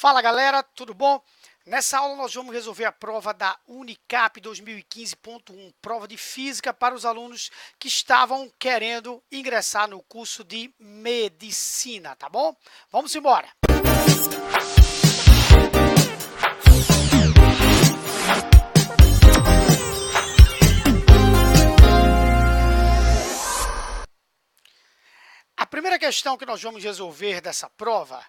Fala galera, tudo bom? Nessa aula nós vamos resolver a prova da Unicap 2015.1, prova de física para os alunos que estavam querendo ingressar no curso de medicina, tá bom? Vamos embora! A primeira questão que nós vamos resolver dessa prova,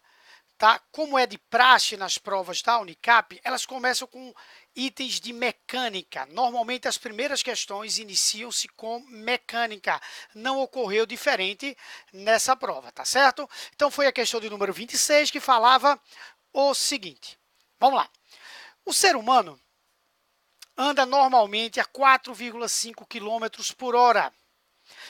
tá? Como é de praxe nas provas da Unicap, elas começam com itens de mecânica. Normalmente as primeiras questões iniciam-se com mecânica. Não ocorreu diferente nessa prova, tá certo? Então foi a questão de número 26 que falava o seguinte. Vamos lá. O ser humano anda normalmente a 4,5 km por hora.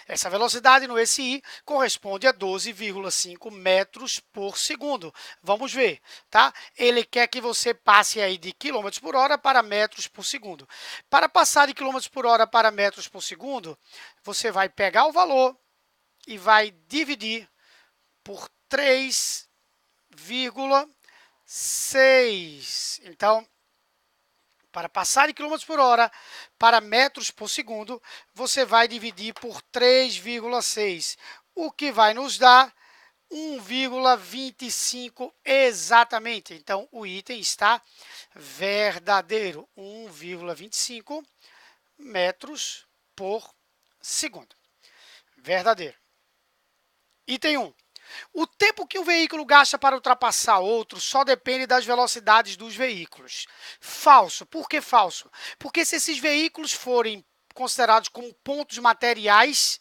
Essa velocidade no SI corresponde a 12,5 metros por segundo. Vamos ver, tá? Ele quer que você passe aí de quilômetros por hora para metros por segundo. Para passar de quilômetros por hora para metros por segundo, você vai pegar o valor e vai dividir por 3,6. Então, para passar de quilômetros por hora para metros por segundo, você vai dividir por 3,6, o que vai nos dar 1,25 exatamente. Então, o item está verdadeiro, 1,25 metros por segundo. Verdadeiro. Item 1. O tempo que um veículo gasta para ultrapassar outro só depende das velocidades dos veículos. Falso. Por que falso? Porque se esses veículos forem considerados como pontos materiais,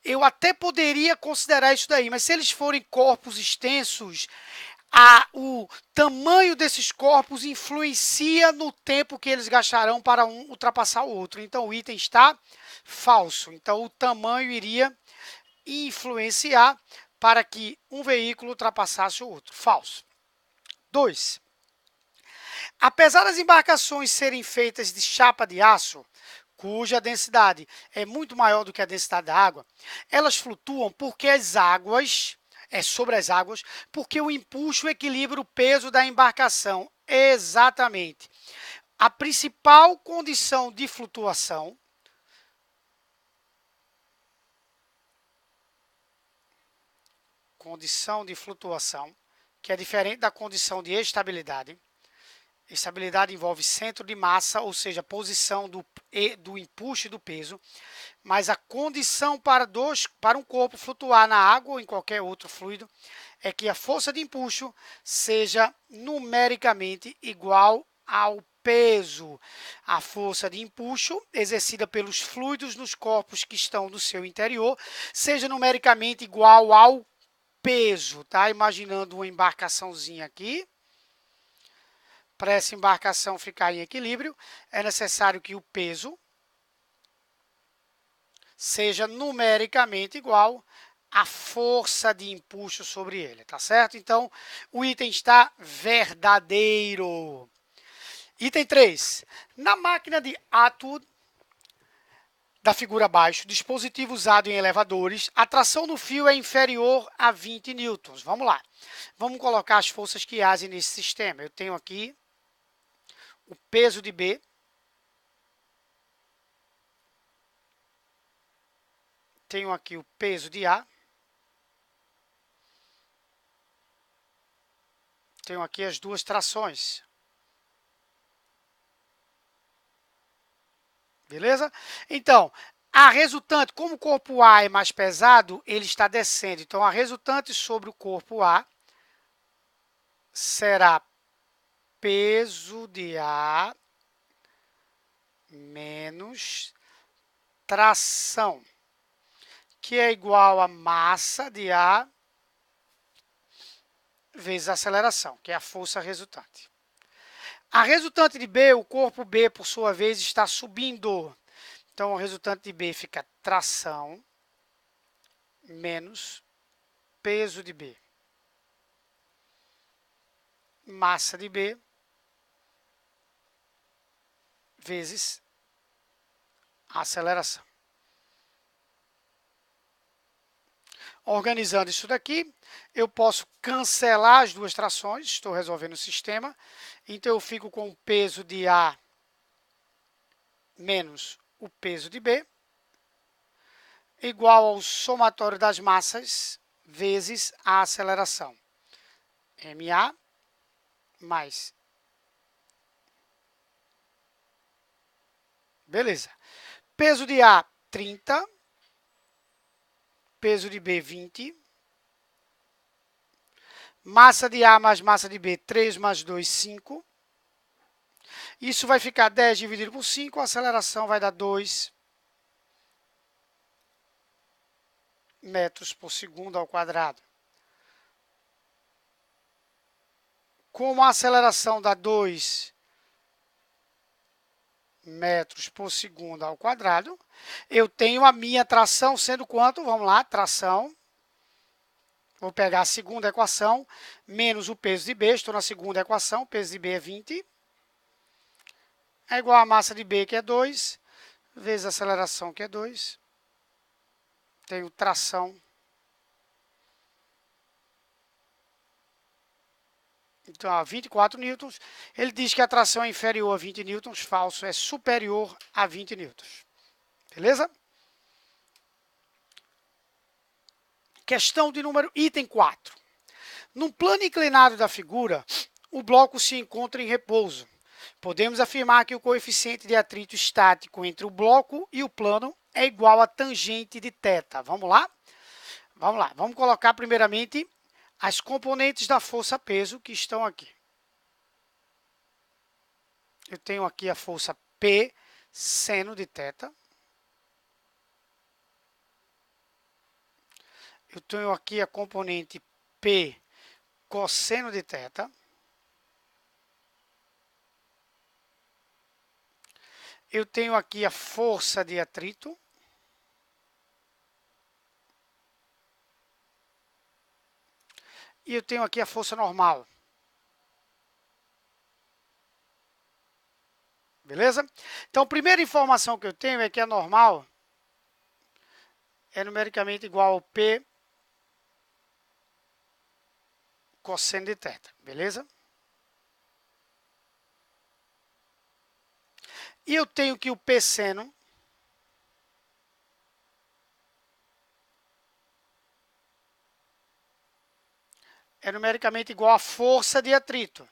eu até poderia considerar isso daí, mas se eles forem corpos extensos, o tamanho desses corpos influencia no tempo que eles gastarão para um ultrapassar o outro. Então, o item está falso. Então, o tamanho iria influenciar para que um veículo ultrapassasse o outro. Falso. 2. Apesar das embarcações serem feitas de chapa de aço, cuja densidade é muito maior do que a densidade da água, elas flutuam porque sobre as águas, porque o empuxo equilibra o peso da embarcação. Exatamente. A principal condição de flutuação que é diferente da condição de estabilidade. Estabilidade envolve centro de massa, ou seja, posição do empuxo e do peso, mas a condição para um corpo flutuar na água ou em qualquer outro fluido é que a força de empuxo seja numericamente igual ao peso. A força de empuxo exercida pelos fluidos nos corpos que estão no seu interior seja numericamente igual ao peso, tá? Imaginando uma embarcaçãozinha aqui. Para essa embarcação ficar em equilíbrio, é necessário que o peso seja numericamente igual à força de empuxo sobre ele, tá certo? Então, o item está verdadeiro. Item 3. Na máquina de Atwood, da figura abaixo, dispositivo usado em elevadores, a tração no fio é inferior a 20 newtons. Vamos lá. Vamos colocar as forças que agem nesse sistema. Eu tenho aqui o peso de B, tenho aqui o peso de A, tenho aqui as duas trações. Beleza? Então, a resultante, como o corpo A é mais pesado, ele está descendo. Então, a resultante sobre o corpo A será peso de A menos tração, que é igual a massa de A vezes a aceleração, que é a força resultante. A resultante de B, o corpo B, por sua vez, está subindo. Então, o resultante de B fica tração menos peso de B. Massa de B vezes a aceleração. Organizando isso daqui, eu posso cancelar as duas trações, estou resolvendo o sistema, então eu fico com o peso de A menos o peso de B, igual ao somatório das massas vezes a aceleração. MA mais. Beleza. Peso de A, 30. Peso de B, 20. Massa de A mais massa de B, 3 mais 2, 5. Isso vai ficar 10 dividido por 5, a aceleração vai dar 2 metros por segundo ao quadrado. Como a aceleração dá 2 metros por segundo ao quadrado, eu tenho a minha tração sendo quanto? Vamos lá, tração. Vou pegar a segunda equação, menos o peso de B, estou na segunda equação, o peso de B é 20. É igual a massa de B, que é 2, vezes a aceleração, que é 2. Tenho tração. Então, 24 newtons. Ele diz que a tração é inferior a 20 newtons, falso, é superior a 20 newtons. Beleza? Questão de número item 4. No plano inclinado da figura, o bloco se encontra em repouso. Podemos afirmar que o coeficiente de atrito estático entre o bloco e o plano é igual a tangente de θ. Vamos lá? Vamos lá. Vamos colocar primeiramente as componentes da força-peso que estão aqui. Eu tenho aqui a força P seno de θ. Eu tenho aqui a componente P cosseno de θ. Eu tenho aqui a força de atrito. E eu tenho aqui a força normal. Beleza? Então, a primeira informação que eu tenho é que a normal é numericamente igual ao P cosseno de θ. Beleza? E eu tenho que o P seno é numericamente igual à força de atrito,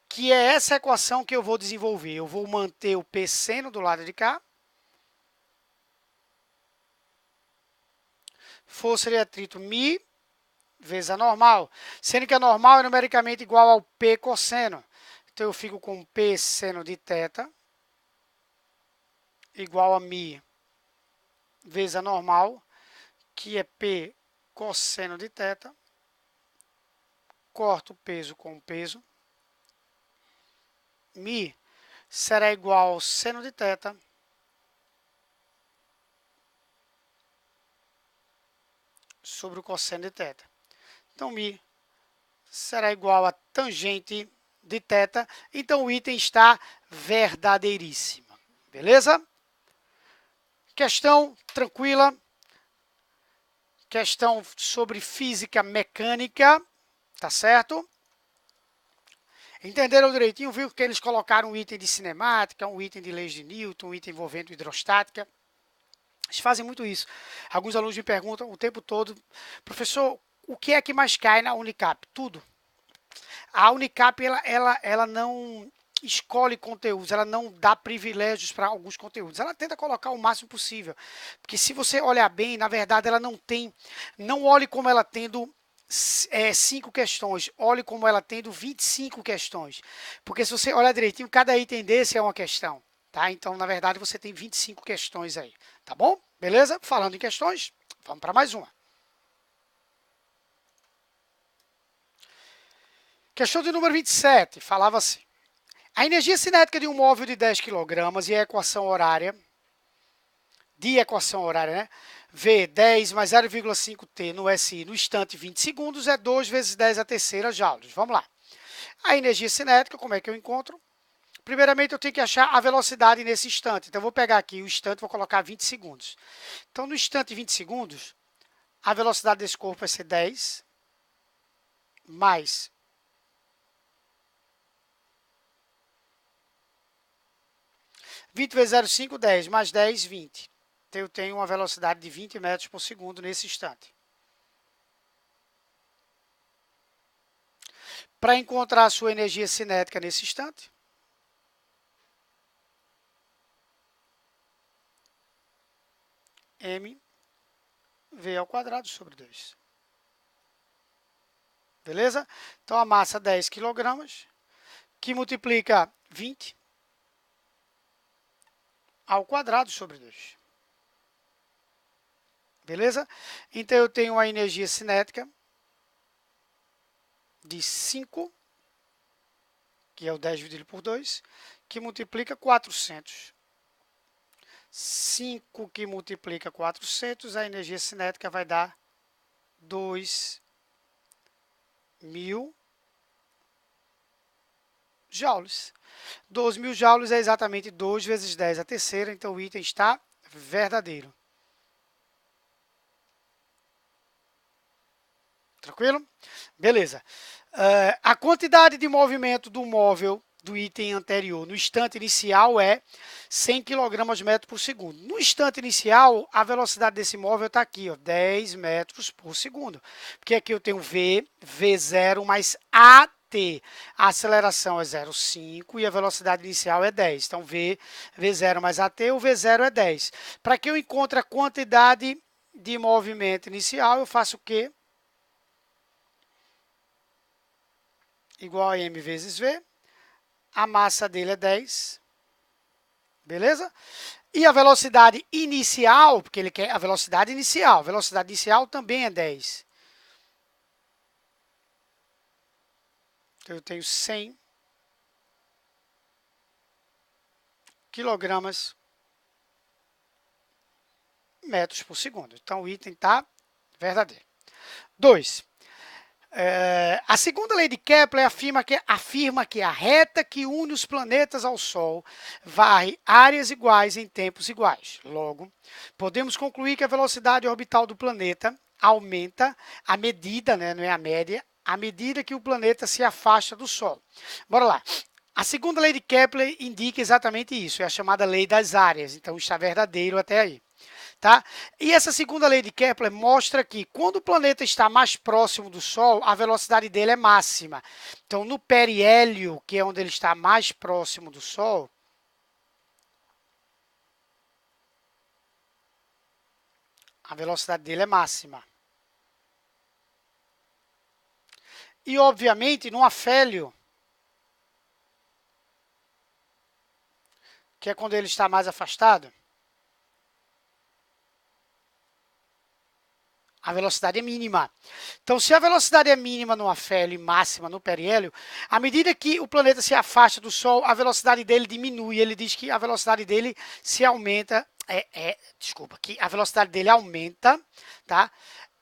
que é essa equação que eu vou desenvolver. Eu vou manter o P seno do lado de cá. Força de atrito μ vezes a normal, sendo que a normal é numericamente igual ao P cosseno. Então, eu fico com P seno de θ igual a μ vezes a normal, que é P cosseno de θ. Corto o peso com o peso. μ será igual ao seno de θ sobre o cosseno de θ. Então, μ será igual a tangente de θ. Então, o item está verdadeiríssimo. Beleza? Questão tranquila. Questão sobre física mecânica. Tá certo? Entenderam direitinho? Viu que eles colocaram um item de cinemática, um item de leis de Newton, um item envolvendo hidrostática. Eles fazem muito isso. Alguns alunos me perguntam o tempo todo, professor, o que é que mais cai na Unicap? Tudo. A Unicap, ela não escolhe conteúdos, ela não dá privilégios para alguns conteúdos. Ela tenta colocar o máximo possível. Porque se você olhar bem, na verdade, ela não tem... Não olhe como ela tendo 5 questões, olhe como ela tendo 25 questões. Porque se você olhar direitinho, cada item desse é uma questão. Tá? Então, na verdade, você tem 25 questões aí. Tá bom? Beleza? Falando em questões, vamos para mais uma. Questão de número 27, falava assim. A energia cinética de um móvel de 10 kg e a equação horária, né? V 10 mais 0,5T no SI no instante 20 segundos é 2 vezes 10 a terceira joules. Vamos lá. A energia cinética, como é que eu encontro? Primeiramente, eu tenho que achar a velocidade nesse instante. Então, eu vou pegar aqui o instante e vou colocar 20 segundos. Então, no instante 20 segundos, a velocidade desse corpo vai ser 10, mais 20 vezes 0,5, 10, mais 10, 20. Então, eu tenho uma velocidade de 20 metros por segundo nesse instante. Para encontrar a sua energia cinética nesse instante, mv ao quadrado sobre 2. Beleza? Então, a massa 10 kg, que multiplica 20 ao quadrado sobre 2. Beleza? Então, eu tenho uma energia cinética de 5, que é o 10 dividido por 2, que multiplica 400. 5 que multiplica 400, a energia cinética vai dar 2.000 joules. 2.000 joules é exatamente 2 vezes 10 a terceira, então o item está verdadeiro. Tranquilo? Beleza. A quantidade de movimento do móvel do item anterior no instante inicial é 100 kg metro por segundo. No instante inicial, a velocidade desse móvel está aqui, ó, 10 metros por segundo. Porque aqui eu tenho V0 mais AT. A aceleração é 0,5 e a velocidade inicial é 10. Então, V0 mais AT, o V0 é 10. Para que eu encontre a quantidade de movimento inicial, eu faço o quê? Igual a m vezes v, a massa dele é 10, beleza? E a velocidade inicial, porque ele quer a velocidade inicial também é 10. Então, eu tenho 100 quilogramas metros por segundo. Então, o item está verdadeiro. 2. A segunda lei de Kepler afirma que a reta que une os planetas ao Sol varre áreas iguais em tempos iguais. Logo, podemos concluir que a velocidade orbital do planeta aumenta à medida, né, não é a média, à medida que o planeta se afasta do Sol. Bora lá. A segunda lei de Kepler indica exatamente isso, é a chamada lei das áreas. Então, está verdadeiro até aí. Tá? E essa segunda lei de Kepler mostra que quando o planeta está mais próximo do Sol, a velocidade dele é máxima. Então, no periélio, que é onde ele está mais próximo do Sol, a velocidade dele é máxima. E, obviamente, no afélio, que é quando ele está mais afastado, a velocidade é mínima. Então, se a velocidade é mínima no afélio e máxima no periélio, à medida que o planeta se afasta do Sol, a velocidade dele diminui. Ele diz que a velocidade dele se aumenta, que a velocidade dele aumenta, tá?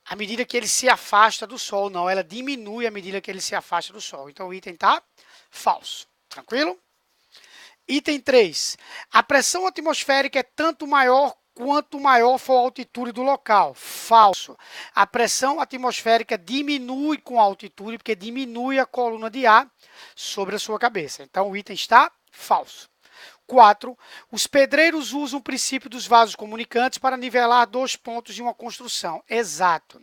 À medida que ele se afasta do Sol, não, ela diminui à medida que ele se afasta do Sol. Então, o item está falso. Tranquilo? Item 3. A pressão atmosférica é tanto maior quanto maior for a altitude do local. Falso. A pressão atmosférica diminui com a altitude, porque diminui a coluna de ar sobre a sua cabeça. Então, o item está falso. 4. Os pedreiros usam o princípio dos vasos comunicantes para nivelar 2 pontos de uma construção. Exato.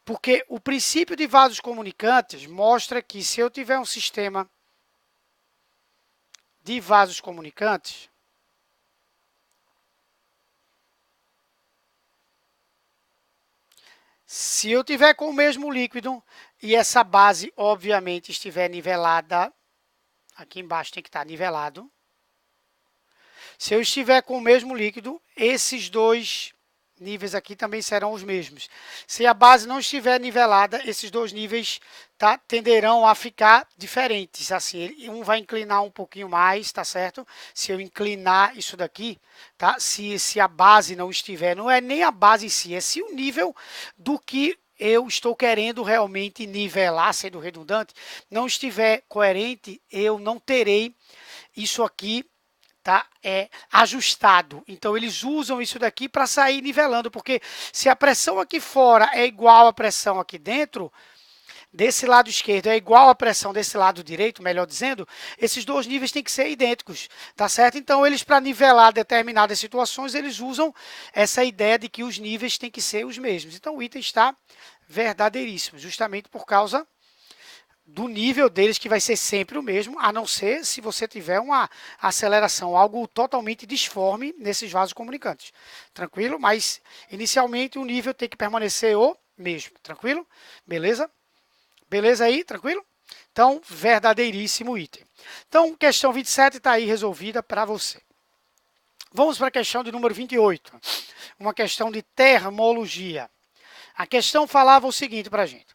Porque o princípio de vasos comunicantes mostra que se eu tiver um sistema de vasos comunicantes, se eu tiver com o mesmo líquido e essa base, obviamente, estiver nivelada, aqui embaixo tem que estar nivelado. Se eu estiver com o mesmo líquido, esses dois níveis aqui também serão os mesmos. Se a base não estiver nivelada, esses dois níveis, tá, tenderão a ficar diferentes. Assim, um vai inclinar um pouquinho mais, tá certo? Se eu inclinar isso daqui, tá? Se a base não estiver, não é nem a base em si, é se o nível do que eu estou querendo realmente nivelar, sendo redundante, não estiver coerente, eu não terei isso aqui tá? É ajustado. Então, eles usam isso daqui para sair nivelando, porque se a pressão aqui fora é igual à pressão aqui dentro, desse lado esquerdo é igual à pressão desse lado direito, melhor dizendo, esses dois níveis têm que ser idênticos, tá certo? Então, eles, para nivelar determinadas situações, eles usam essa ideia de que os níveis têm que ser os mesmos. Então, o item está verdadeiríssimo, justamente por causa do nível deles, que vai ser sempre o mesmo, a não ser se você tiver uma aceleração, algo totalmente disforme nesses vasos comunicantes. Tranquilo? Mas, inicialmente, o nível tem que permanecer o mesmo. Tranquilo? Beleza? Beleza aí? Tranquilo? Então, verdadeiríssimo item. Então, questão 27 está aí resolvida para você. Vamos para a questão de número 28. Uma questão de termologia. A questão falava o seguinte para a gente.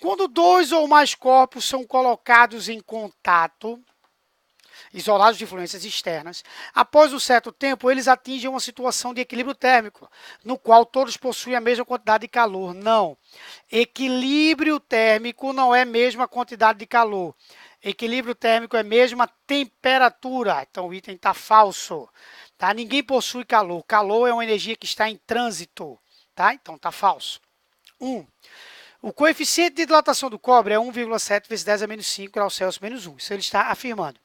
Quando dois ou mais corpos são colocados em contato, isolados de influências externas, após um certo tempo, eles atingem uma situação de equilíbrio térmico, no qual todos possuem a mesma quantidade de calor. Não. Equilíbrio térmico não é a mesma quantidade de calor. Equilíbrio térmico é a mesma temperatura. Então, o item está falso. Tá? Ninguém possui calor. Calor é uma energia que está em trânsito. Tá? Então, está falso. 1. O coeficiente de dilatação do cobre é 1,7 vezes 10 a menos 5 graus Celsius menos 1. Isso ele está afirmando.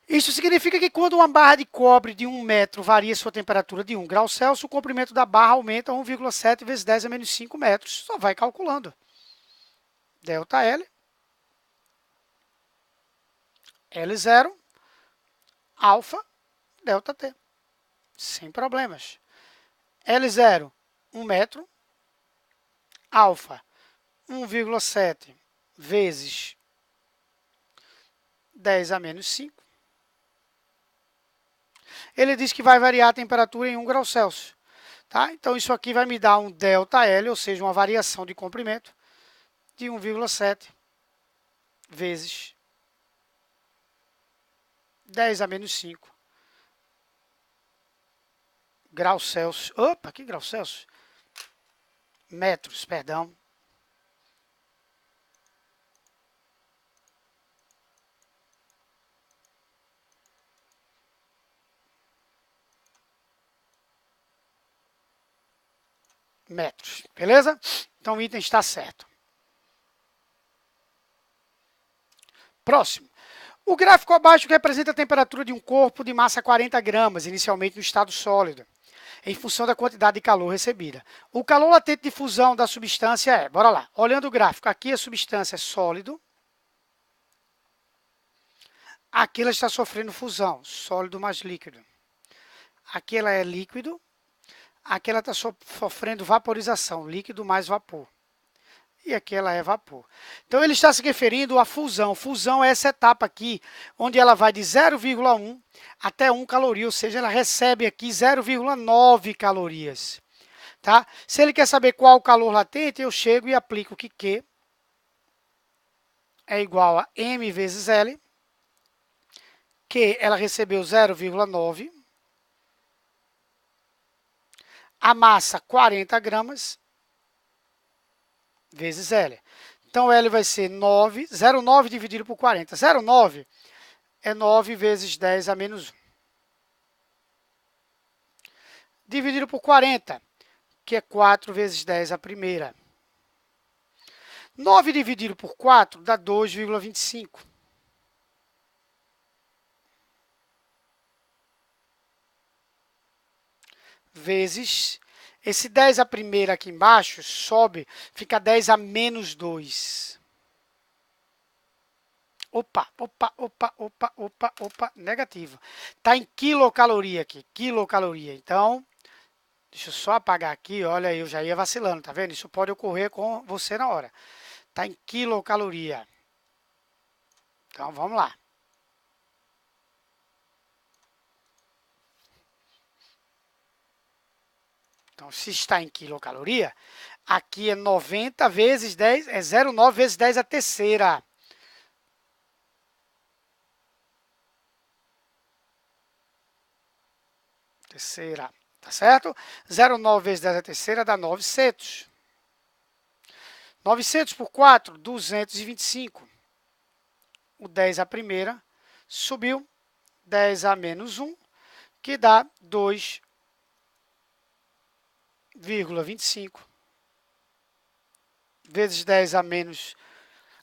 Isso significa que quando uma barra de cobre de 1 metro varia sua temperatura de 1 grau Celsius, o comprimento da barra aumenta a 1,7 vezes 10 a menos 5 metros. Só vai calculando. Delta L. L0. Alfa. Delta T. Sem problemas. L0, 1 metro. Alfa, 1,7 vezes 10 a menos 5. Ele diz que vai variar a temperatura em 1 grau Celsius. Tá? Então, isso aqui vai me dar um ΔL, ou seja, uma variação de comprimento de 1,7 vezes 10 a menos 5 graus Celsius. Opa, que graus Celsius? Metros, perdão. Metros, beleza? Então, o item está certo. Próximo. O gráfico abaixo representa a temperatura de um corpo de massa 40 gramas, inicialmente no estado sólido, em função da quantidade de calor recebida. O calor latente de fusão da substância é, bora lá, olhando o gráfico, aqui a substância é sólido, aqui ela está sofrendo fusão, sólido mais líquido. Aqui ela é líquido, aqui ela está sofrendo vaporização, líquido mais vapor. E aqui ela é vapor. Então, ele está se referindo à fusão. Fusão é essa etapa aqui, onde ela vai de 0,1 até 1 caloria, ou seja, ela recebe aqui 0,9 calorias. Tá? Se ele quer saber qual o calor latente, eu chego e aplico que Q é igual a M vezes L, que ela recebeu 0,9, a massa 40 gramas, vezes L. Então, L vai ser 9, 0,9 dividido por 40. 0,9 é 9 vezes 10 a menos 1. Dividido por 40, que é 4 vezes 10 a primeira. 9 dividido por 4 dá 2,25. Vezes, esse 10 a primeira aqui embaixo sobe, fica 10 a menos 2. Opa, negativo. Está em quilocaloria aqui, quilocaloria. Então, deixa eu só apagar aqui, olha, eu já ia vacilando, tá vendo? Isso pode ocorrer com você na hora. Está em quilocaloria. Então, vamos lá. Então, se está em quilocaloria, aqui é 90 vezes 10, é 0,9 vezes 10 a terceira. Terceira, tá certo? 0,9 vezes 10 a terceira dá 900. 900 por 4, 225. O 10 a primeira subiu, 10 a menos 1, que dá 2,25 vezes 10 a menos,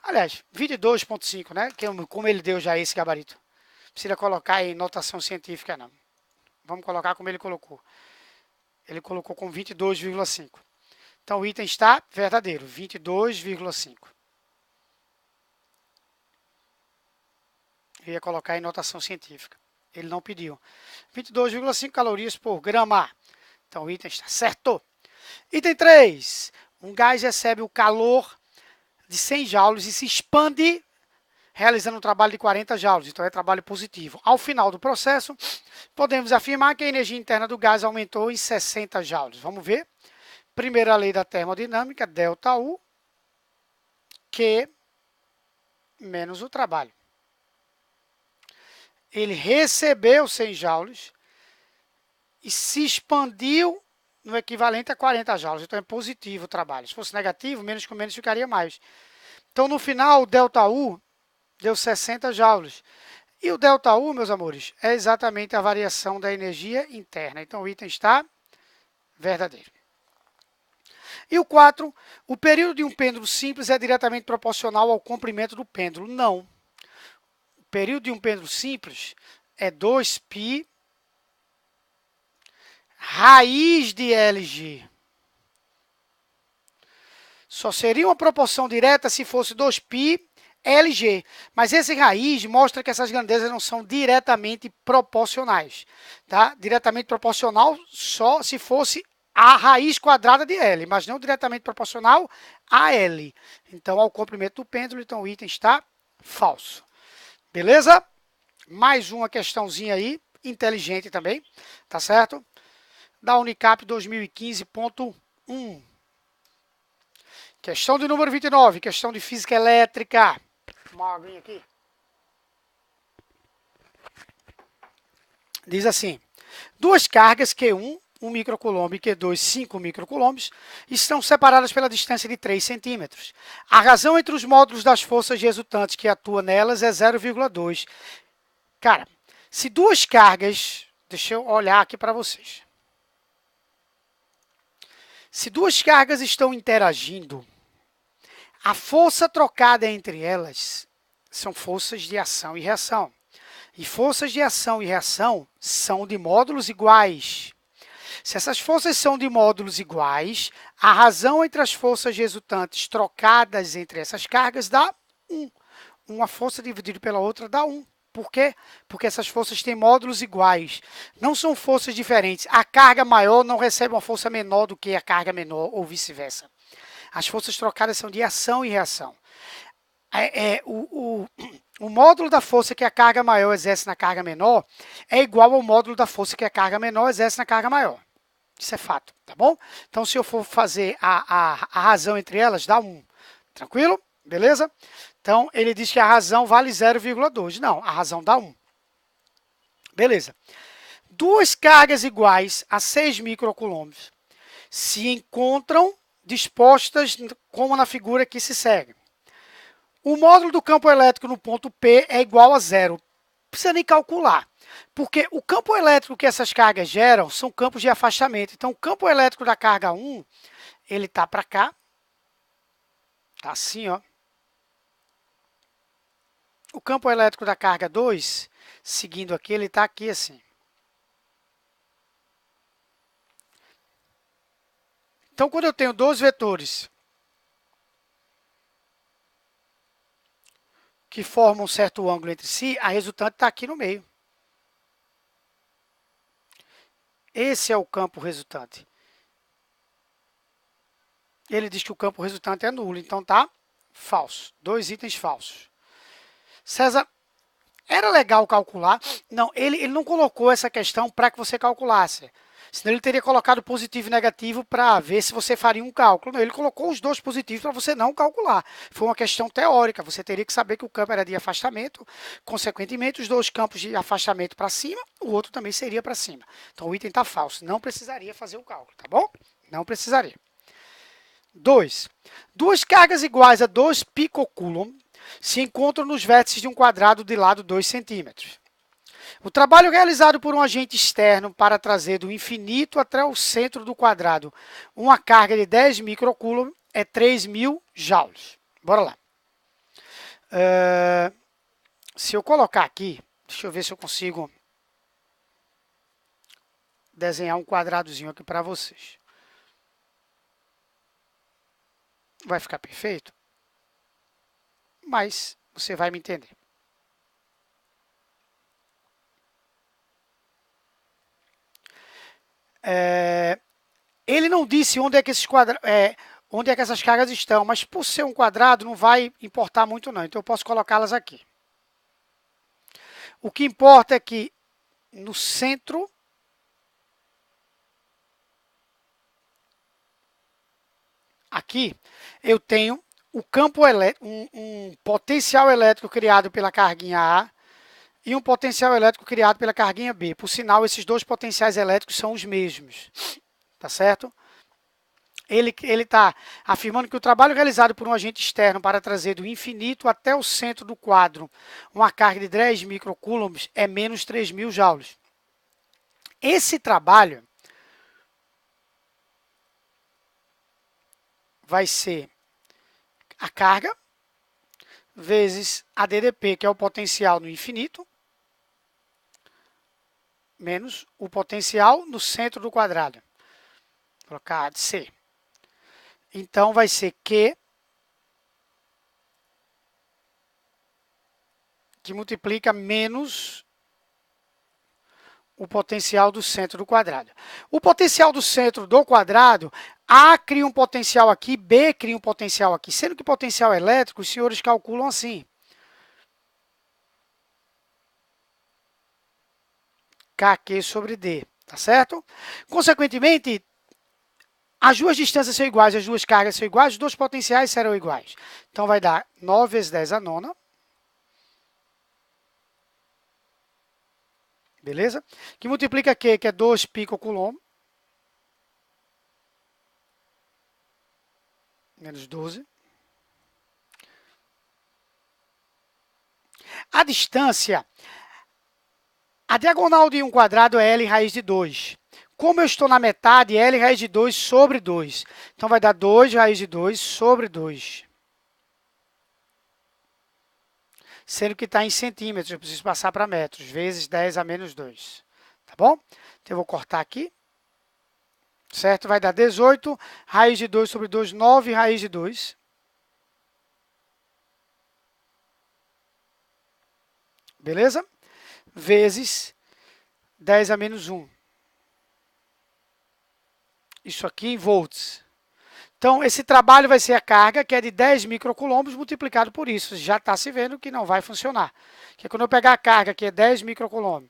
aliás, 22,5, né? Como ele deu já esse gabarito. Não precisa colocar em notação científica, não. Vamos colocar como ele colocou. Ele colocou com 22,5. Então, o item está verdadeiro, 22,5. Eu ia colocar em notação científica. Ele não pediu. 22,5 calorias por grama. Então, o item está certo. Item 3. Um gás recebe o calor de 100 joules e se expande realizando um trabalho de 40 joules. Então, é trabalho positivo. Ao final do processo, podemos afirmar que a energia interna do gás aumentou em 60 joules. Vamos ver. Primeira lei da termodinâmica, ΔU, Q menos o trabalho. Ele recebeu 100 joules e se expandiu no equivalente a 40 joules. Então, é positivo o trabalho. Se fosse negativo, menos com menos ficaria mais. Então, no final, o ΔU deu 60 joules. E o ΔU, meus amores, é exatamente a variação da energia interna. Então, o item está verdadeiro. E o 4, o período de um pêndulo simples é diretamente proporcional ao comprimento do pêndulo. Não. O período de um pêndulo simples é 2π raiz de LG. Só seria uma proporção direta se fosse 2π LG. Mas esse raiz mostra que essas grandezas não são diretamente proporcionais. Tá? Diretamente proporcional só se fosse a raiz quadrada de L, mas não diretamente proporcional a L. Então, ao comprimento do pêndulo, então o item está falso. Beleza? Mais uma questãozinha aí, inteligente também, tá certo? Da Unicap 2015.1. Questão de número 29, questão de física elétrica. Uma aguinha aqui. Diz assim, duas cargas Q1, 1 microcoulomb e Q2, 5 microcoulombs, estão separadas pela distância de 3 centímetros. A razão entre os módulos das forças resultantes que atuam nelas é 0,2. Cara, se duas cargas, deixa eu olhar aqui para vocês. Se duas cargas estão interagindo, a força trocada entre elas são forças de ação e reação. E forças de ação e reação são de módulos iguais. Se essas forças são de módulos iguais, a razão entre as forças resultantes trocadas entre essas cargas dá 1. Uma força dividida pela outra dá 1. Por quê? Porque essas forças têm módulos iguais. Não são forças diferentes. A carga maior não recebe uma força menor do que a carga menor, ou vice-versa. As forças trocadas são de ação e reação. O módulo da força que a carga maior exerce na carga menor é igual ao módulo da força que a carga menor exerce na carga maior. Isso é fato, tá bom? Então, se eu for fazer a razão entre elas, dá 1. Tranquilo? Beleza? Então, ele diz que a razão vale 0,2. Não, a razão dá 1. Beleza. Duas cargas iguais a 6 microcoulombs se encontram dispostas como na figura que se segue. O módulo do campo elétrico no ponto P é igual a 0. Não precisa nem calcular. Porque o campo elétrico que essas cargas geram são campos de afastamento. Então, o campo elétrico da carga 1, ele está para cá. Está assim, ó. O campo elétrico da carga 2, seguindo aqui, ele está aqui assim. Então, quando eu tenho dois vetores que formam um certo ângulo entre si, a resultante está aqui no meio. Esse é o campo resultante. Ele diz que o campo resultante é nulo, então tá falso. Dois itens falsos. César, era legal calcular? Não, ele não colocou essa questão para que você calculasse. Senão ele teria colocado positivo e negativo para ver se você faria um cálculo. Não, ele colocou os dois positivos para você não calcular. Foi uma questão teórica. Você teria que saber que o campo era de afastamento. Consequentemente, os dois campos de afastamento para cima, o outro também seria para cima. Então, o item está falso. Não precisaria fazer o cálculo, tá bom? Não precisaria. 2. Duas cargas iguais a 2 picocoulomb se encontram nos vértices de um quadrado de lado 2 centímetros. O trabalho realizado por um agente externo para trazer do infinito até o centro do quadrado uma carga de 10 microcoulomb é 3.000 joules. Bora lá. Se eu colocar aqui, deixa eu ver se eu consigo desenhar um quadradozinho aqui para vocês. Vai ficar perfeito? Mas você vai me entender. Ele não disse onde é que onde é que essas cargas estão, mas por ser um quadrado não vai importar muito não, então eu posso colocá-las aqui. O que importa é que no centro aqui eu tenho o campo elétrico, um potencial elétrico criado pela carguinha A e um potencial elétrico criado pela carguinha B. Por sinal, esses dois potenciais elétricos são os mesmos, tá certo? Ele está afirmando que o trabalho realizado por um agente externo para trazer do infinito até o centro do quadro uma carga de 10 microcoulombs é menos 3.000 joules. Esse trabalho vai ser a carga vezes a DDP, que é o potencial no infinito, menos o potencial no centro do quadrado. Vou colocar C. Então, vai ser Q, que multiplica menos o potencial do centro do quadrado. O potencial do centro do quadrado, A cria um potencial aqui, B cria um potencial aqui. Sendo que potencial elétrico, os senhores calculam assim. KQ sobre D, tá certo? Consequentemente, as duas distâncias são iguais, as duas cargas são iguais, os dois potenciais serão iguais. Então, vai dar 9 vezes 10 a nona. Beleza? Que multiplica Q, que é 2 picocoulomb. Menos 12. A distância, a diagonal de um quadrado é L raiz de 2. Como eu estou na metade, L raiz de 2 sobre 2. Então, vai dar 2 raiz de 2 sobre 2. Sendo que está em centímetros, eu preciso passar para metros, vezes 10 a menos 2. Tá bom? Então, eu vou cortar aqui. Certo? Vai dar 18, raiz de 2 sobre 2, 9 raiz de 2. Beleza? Vezes 10 a menos 1. Isso aqui em volts. Então, esse trabalho vai ser a carga, que é de 10 microcoulombs, multiplicado por isso. Já está se vendo que não vai funcionar. Que é quando eu pegar a carga, que é 10 microcoulomb,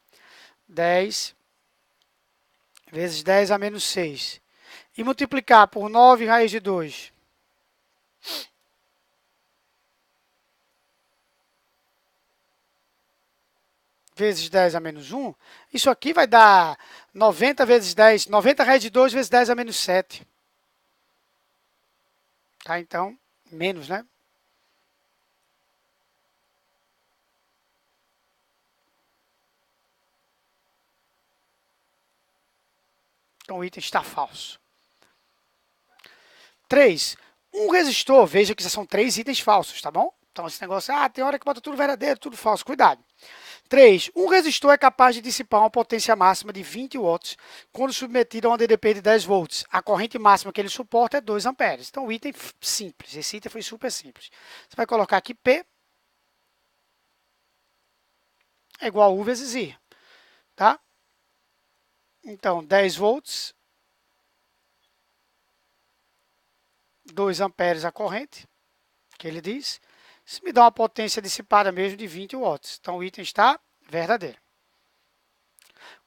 10 vezes 10 a menos 6, e multiplicar por 9 raiz de 2, vezes 10 a menos 1, isso aqui vai dar 90 vezes 10, 90 raiz de 2 vezes 10 a menos 7. Tá? Então, menos, né? Então, o item está falso. 3. Um resistor, veja que já são 3 itens falsos, tá bom? Então, esse negócio, tem hora que bota tudo verdadeiro, tudo falso, cuidado. 3. Um resistor é capaz de dissipar uma potência máxima de 20 watts quando submetido a uma DDP de 10 volts. A corrente máxima que ele suporta é 2 amperes. Então, o item simples. Esse item foi super simples. Você vai colocar aqui P é igual a U vezes I. Tá? Então, 10 volts, 2 amperes a corrente, que ele diz. Isso me dá uma potência dissipada mesmo de 20 watts. Então, o item está verdadeiro.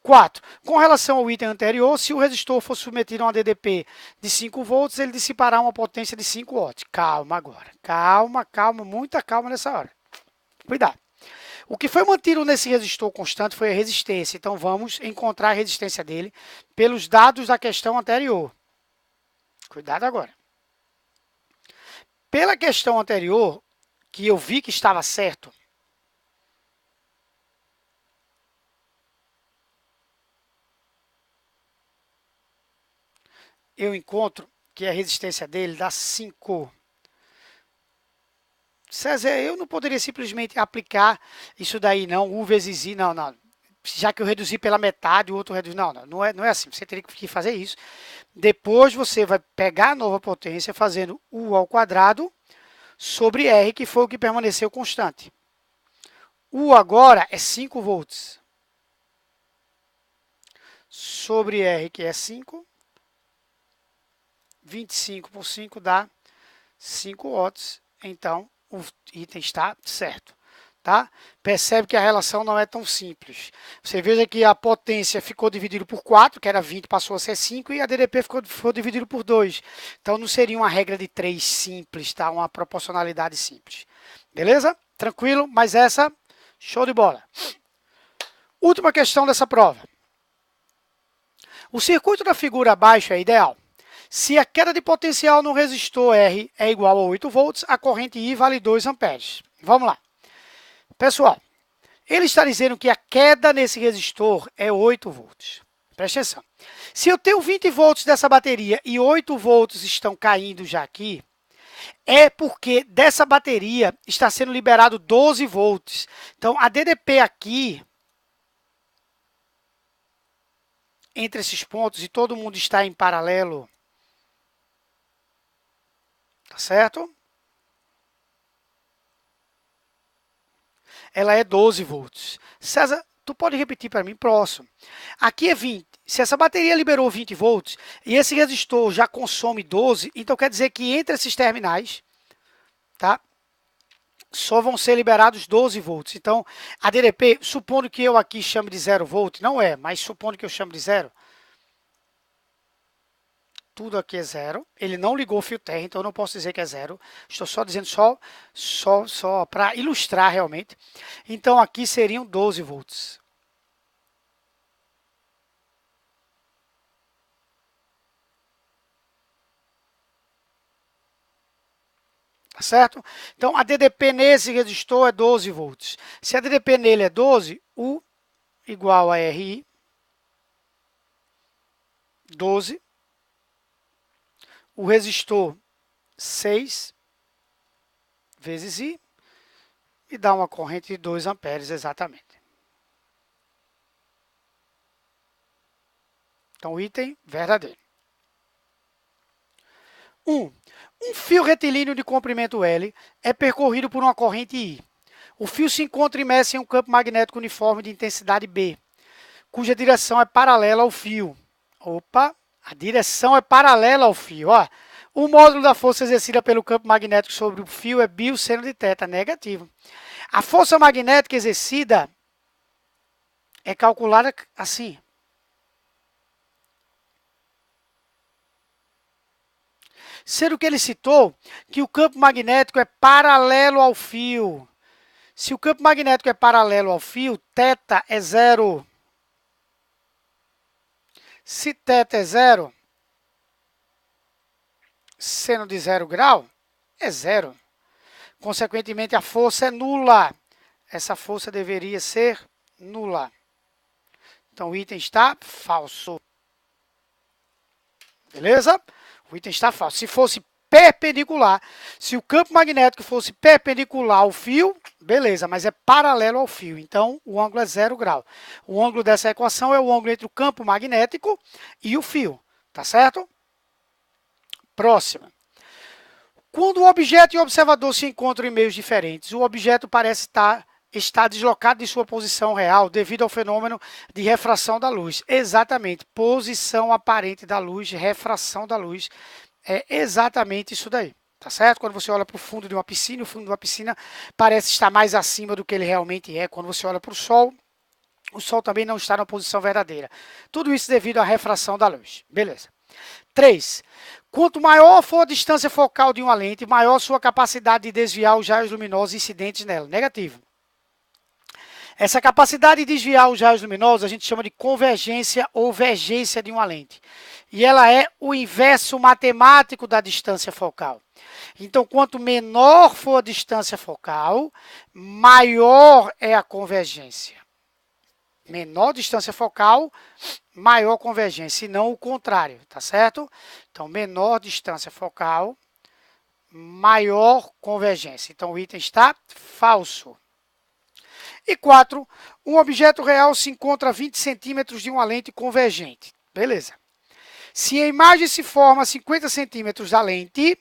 4. Com relação ao item anterior, se o resistor for submetido a uma DDP de 5 volts, ele dissipará uma potência de 5 watts. Calma agora. Calma, calma, muita calma nessa hora. Cuidado. O que foi mantido nesse resistor constante foi a resistência. Então, vamos encontrar a resistência dele pelos dados da questão anterior. Cuidado agora. Pela questão anterior, que eu vi que estava certo, eu encontro que a resistência dele dá 5. César, eu não poderia simplesmente aplicar isso daí, não, U vezes I, não. Já que eu reduzi pela metade, o outro reduz. Não é assim. Você teria que fazer isso. Depois você vai pegar a nova potência fazendo U ao quadrado sobre R, que foi o que permaneceu constante. U agora é 5 volts. Sobre R, que é 5. 25 por 5 dá 5 watts. Então, o item está certo. Tá? Percebe que a relação não é tão simples. Você veja que a potência ficou dividida por 4, que era 20, passou a ser 5, e a DDP ficou dividido por 2. Então, não seria uma regra de 3 simples, tá? Uma proporcionalidade simples. Beleza? Tranquilo? Mas essa, show de bola. Última questão dessa prova. O circuito da figura abaixo é ideal. Se a queda de potencial no resistor R é igual a 8 volts, a corrente I vale 2 amperes. Vamos lá. Pessoal, ele está dizendo que a queda nesse resistor é 8 volts. Presta atenção. Se eu tenho 20 volts dessa bateria e 8 volts estão caindo já aqui, é porque dessa bateria está sendo liberado 12 volts. Então, a DDP aqui, entre esses pontos, e todo mundo está em paralelo, tá certo? Ela é 12 volts. César, tu pode repetir para mim? Próximo. Aqui é 20. Se essa bateria liberou 20 volts e esse resistor já consome 12, então quer dizer que entre esses terminais, tá, só vão ser liberados 12 volts. Então, a DDP, supondo que eu aqui chame de 0 volt, não é, mas supondo que eu chame de 0, tudo aqui é 0. Ele não ligou o fio terra, então eu não posso dizer que é 0. Estou só dizendo só para ilustrar realmente. Então, aqui seriam 12 volts. Tá certo? Então, a DDP nesse resistor é 12 volts. Se a DDP nele é 12, U igual a RI, 12. O resistor 6 vezes I e dá uma corrente de 2 amperes exatamente. Então, item verdadeiro. 1. Um fio retilíneo de comprimento L é percorrido por uma corrente I. O fio se encontra imerso em um campo magnético uniforme de intensidade B, cuja direção é paralela ao fio. Opa! A direção é paralela ao fio. Ó. O módulo da força exercida pelo campo magnético sobre o fio é bio seno de θ, negativo. A força magnética exercida é calculada assim. Sendo que ele citou que o campo magnético é paralelo ao fio. Se o campo magnético é paralelo ao fio, θ é 0. Se θ é 0, seno de 0 grau é 0. Consequentemente, a força é nula. Essa força deveria ser nula. Então, o item está falso. Beleza? O item está falso. Se fosse perpendicular, se o campo magnético fosse perpendicular ao fio, beleza, mas é paralelo ao fio. Então, o ângulo é 0 grau. O ângulo dessa equação é o ângulo entre o campo magnético e o fio. Tá certo? Próxima. Quando o objeto e o observador se encontram em meios diferentes, o objeto parece estar deslocado de sua posição real devido ao fenômeno de refração da luz. Exatamente. Posição aparente da luz, refração da luz. É exatamente isso daí. Tá certo? Quando você olha para o fundo de uma piscina, o fundo de uma piscina parece estar mais acima do que ele realmente é. Quando você olha para o Sol também não está na posição verdadeira. Tudo isso devido à refração da luz. Beleza. 3. Quanto maior for a distância focal de uma lente, maior sua capacidade de desviar os raios luminosos incidentes nela. Negativo. Essa capacidade de desviar os raios luminosos a gente chama de convergência ou vergência de uma lente. E ela é o inverso matemático da distância focal. Então, quanto menor for a distância focal, maior é a convergência. Menor distância focal, maior convergência, e não o contrário, tá certo? Então, menor distância focal, maior convergência. Então, o item está falso. E 4, um objeto real se encontra a 20 centímetros de uma lente convergente. Beleza. Se a imagem se forma a 50 centímetros da lente,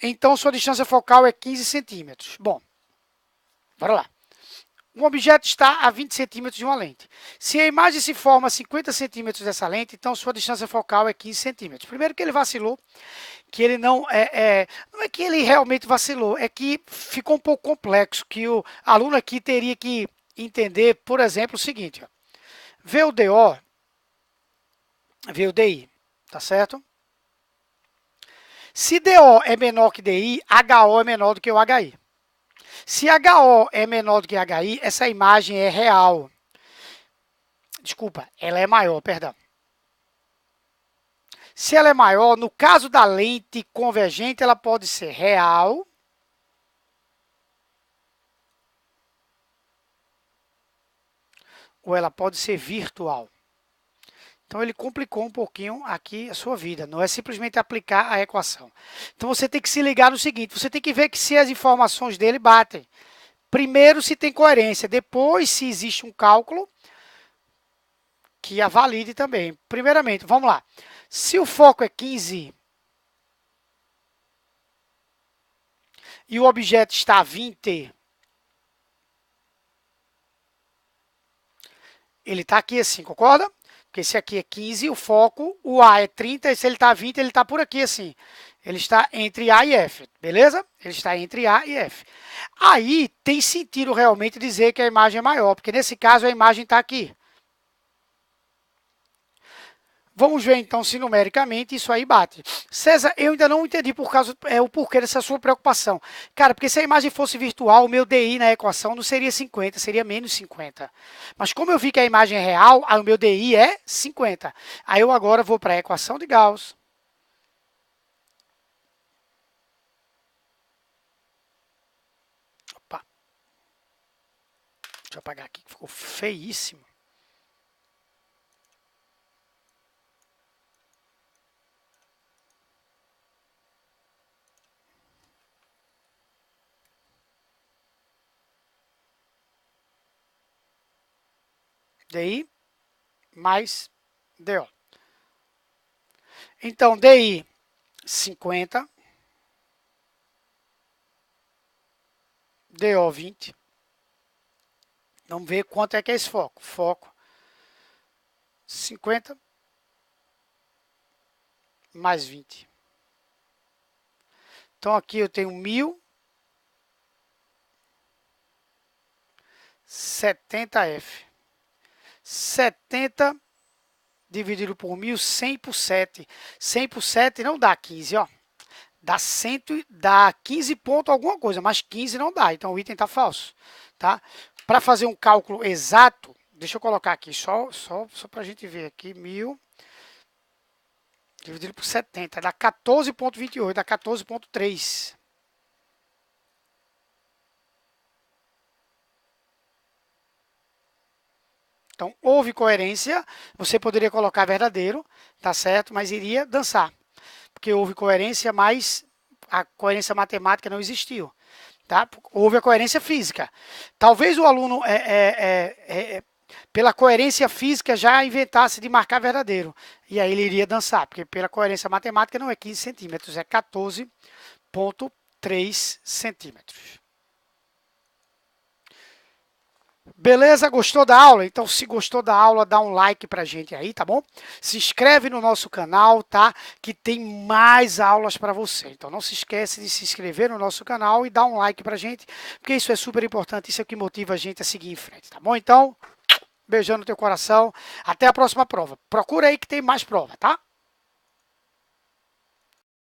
então sua distância focal é 15 centímetros. Bom, bora lá. Um objeto está a 20 centímetros de uma lente. Se a imagem se forma a 50 centímetros dessa lente, então sua distância focal é 15 centímetros. Primeiro que ele vacilou, que ele não é que ele realmente vacilou, é que ficou um pouco complexo, que o aluno aqui teria que entender, por exemplo, o seguinte, ó, vê o DO, vê o DI, tá certo? Se DO é menor que DI, HO é menor do que o HI. Se HO é menor do que HI, essa imagem é real. Desculpa, ela é maior, perdão. Se ela é maior, no caso da lente convergente, ela pode ser real ou ela pode ser virtual. Então, ele complicou um pouquinho aqui a sua vida. Não é simplesmente aplicar a equação. Então, você tem que se ligar no seguinte. Você tem que ver que se as informações dele batem. Primeiro, se tem coerência. Depois, se existe um cálculo que a valide também. Primeiramente, vamos lá. Se o foco é 15 e o objeto está a 20, ele está aqui assim, concorda? Porque esse aqui é 15, o foco, o A é 30, e se ele está a 20, ele está por aqui assim. Ele está entre A e F, beleza? Ele está entre A e F. Aí tem sentido realmente dizer que a imagem é maior, porque nesse caso a imagem está aqui. Vamos ver então se numericamente isso aí bate. César, eu ainda não entendi o porquê dessa sua preocupação. Cara, porque se a imagem fosse virtual, o meu DI na equação não seria 50, seria menos 50. Mas como eu vi que a imagem é real, aí o meu DI é 50. Aí eu agora vou para a equação de Gauss. Opa. Deixa eu apagar aqui, que ficou feíssimo. DI mais DO. Então, DI 50, DO 20. Vamos ver quanto é que é esse foco. Foco 50 mais 20. Então, aqui eu tenho 1070F. 70 dividido por 1.000, 100 por 7. 100 por 7 não dá 15, ó. Dá 15 ponto alguma coisa, mas 15 não dá. Então, o item está falso, tá? Para fazer um cálculo exato, deixa eu colocar aqui, só para a gente ver aqui, 1.000 dividido por 70, dá 14,28, dá 14,3. Então, houve coerência, você poderia colocar verdadeiro, tá certo? Mas iria dançar, porque houve coerência, mas a coerência matemática não existiu, tá? Houve a coerência física. Talvez o aluno, pela coerência física, já inventasse de marcar verdadeiro, e aí ele iria dançar, porque pela coerência matemática não é 15 centímetros, é 14,3 centímetros. Beleza? Gostou da aula? Então, se gostou da aula, dá um like pra gente aí, tá bom? Se inscreve no nosso canal, tá? Que tem mais aulas para você. Então, não se esquece de se inscrever no nosso canal e dar um like pra gente, porque isso é super importante, isso é o que motiva a gente a seguir em frente, tá bom? Então, beijão no teu coração. Até a próxima prova. Procura aí que tem mais prova, tá?